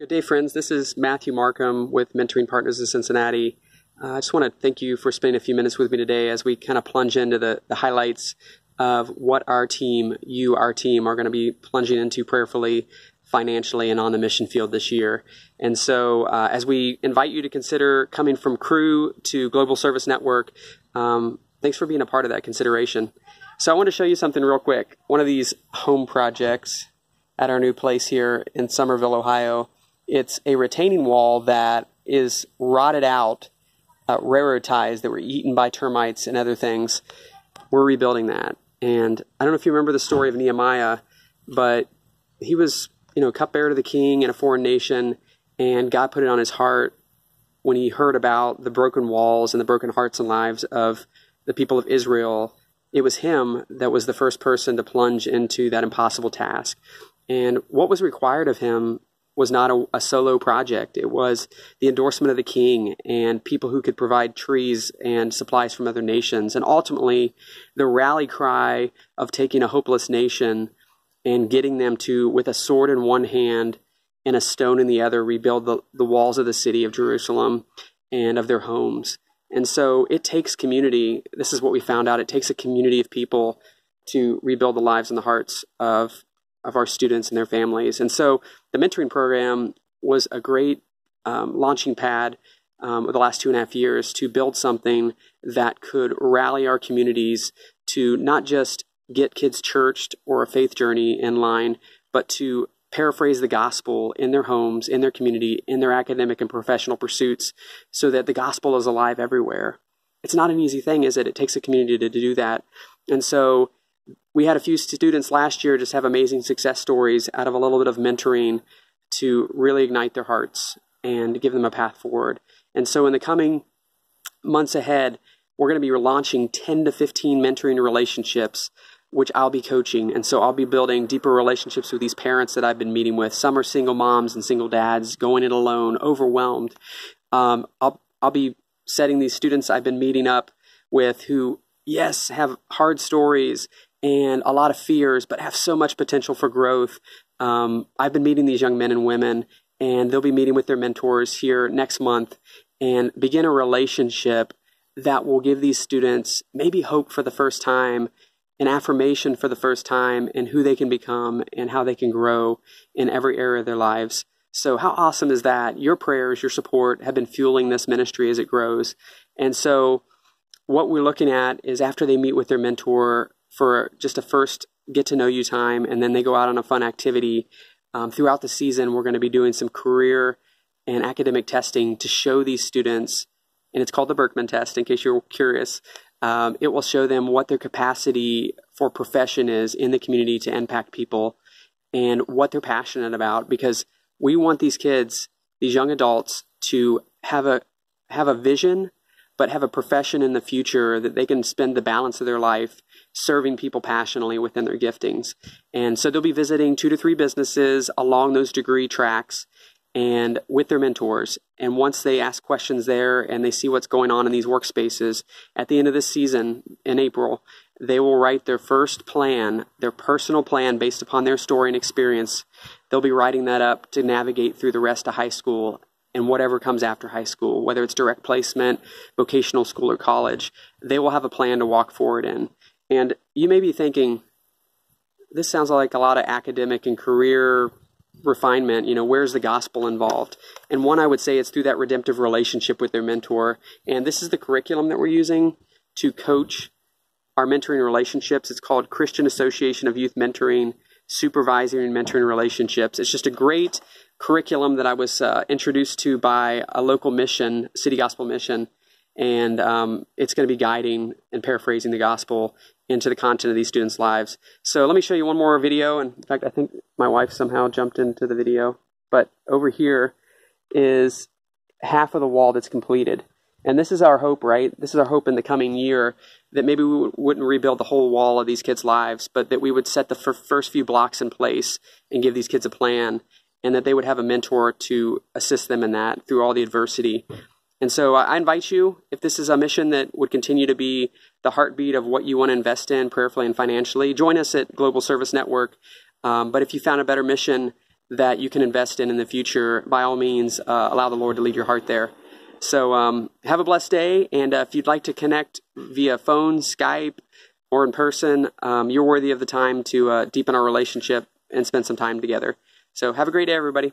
Good day, friends. This is Matthew Markham with Mentoring Partners of Cincinnati. I just want to thank you for spending a few minutes with me today as we kind of plunge into the highlights of what our team, our team, are going to be plunging into prayerfully, financially, and on the mission field this year. And so as we invite you to consider coming from Cru to Global Service Network, thanks for being a part of that consideration. So I want to show you something real quick. One of these home projects at our new place here in Somerville, Ohio. It's a retaining wall that is rotted out, railroad ties that were eaten by termites and other things. We're rebuilding that. And I don't know if you remember the story of Nehemiah, but he was, cupbearer to the king in a foreign nation, and God put it on his heart when he heard about the broken walls and the broken hearts and lives of the people of Israel. It was him that was the first person to plunge into that impossible task. And what was required of him was not a solo project. It was the endorsement of the king and people who could provide trees and supplies from other nations. And ultimately, the rally cry of taking a hopeless nation and getting them to, with a sword in one hand and a stone in the other, rebuild the walls of the city of Jerusalem and of their homes. And so it takes community. This is what we found out. It takes a community of people to rebuild the lives and the hearts of our students and their families. And so the mentoring program was a great launching pad over the last 2.5 years to build something that could rally our communities to not just get kids churched or a faith journey in line, but to paraphrase the gospel in their homes, in their community, in their academic and professional pursuits, so that the gospel is alive everywhere. It's not an easy thing, is it? It takes a community to do that. And so we had a few students last year just have amazing success stories out of a little bit of mentoring to really ignite their hearts and give them a path forward. And so in the coming months ahead, we're going to be launching 10 to 15 mentoring relationships, which I'll be coaching. And so I'll be building deeper relationships with these parents that I've been meeting with. Some are single moms and single dads, going it alone, overwhelmed. I'll be setting these students I've been meeting up with who, yes, have hard stories and a lot of fears, but have so much potential for growth. I've been meeting these young men and women, and they'll be meeting with their mentors here next month and begin a relationship that will give these students maybe hope for the first time, an affirmation for the first time, and who they can become and how they can grow in every area of their lives. So how awesome is that? Your prayers, your support have been fueling this ministry as it grows. And so what we're looking at is after they meet with their mentor for just a first get-to-know-you time, and then they go out on a fun activity. Throughout the season, we're going to be doing some career and academic testing to show these students, and it's called the Berkman test, in case you're curious. It will show them what their capacity for profession is in the community to impact people and what they're passionate about, because we want these kids, these young adults, to have a vision, but have a profession in the future that they can spend the balance of their life serving people passionately within their giftings. And so they'll be visiting 2 to 3 businesses along those degree tracks and with their mentors. And once they ask questions there and they see what's going on in these workspaces, at the end of this season in April, they will write their first plan, their personal plan based upon their story and experience. They'll be writing that up to navigate through the rest of high school and whatever comes after high school, whether it's direct placement, vocational school, or college. They will have a plan to walk forward in. And you may be thinking, this sounds like a lot of academic and career refinement. Where's the gospel involved? And one, I would say it's through that redemptive relationship with their mentor. And this is the curriculum that we're using to coach our mentoring relationships. It's called Christian Association of Youth Mentoring, Supervisory and Mentoring Relationships. It's just a great curriculum that I was introduced to by a local mission, City Gospel Mission. And it's going to be guiding and paraphrasing the gospel into the content of these students' lives. So let me show you one more video. And in fact, I think my wife somehow jumped into the video. But over here is half of the wall that's completed. And this is our hope, right? This is our hope in the coming year, that maybe we wouldn't rebuild the whole wall of these kids' lives, but that we would set the first few blocks in place and give these kids a plan, and that they would have a mentor to assist them in that through all the adversity. And so I invite you, if this is a mission that would continue to be the heartbeat of what you want to invest in prayerfully and financially, join us at Global Service Network. But if you found a better mission that you can invest in the future, by all means, allow the Lord to lead your heart there. So have a blessed day, and if you'd like to connect via phone, Skype, or in person, you're worthy of the time to deepen our relationship and spend some time together. So have a great day, everybody.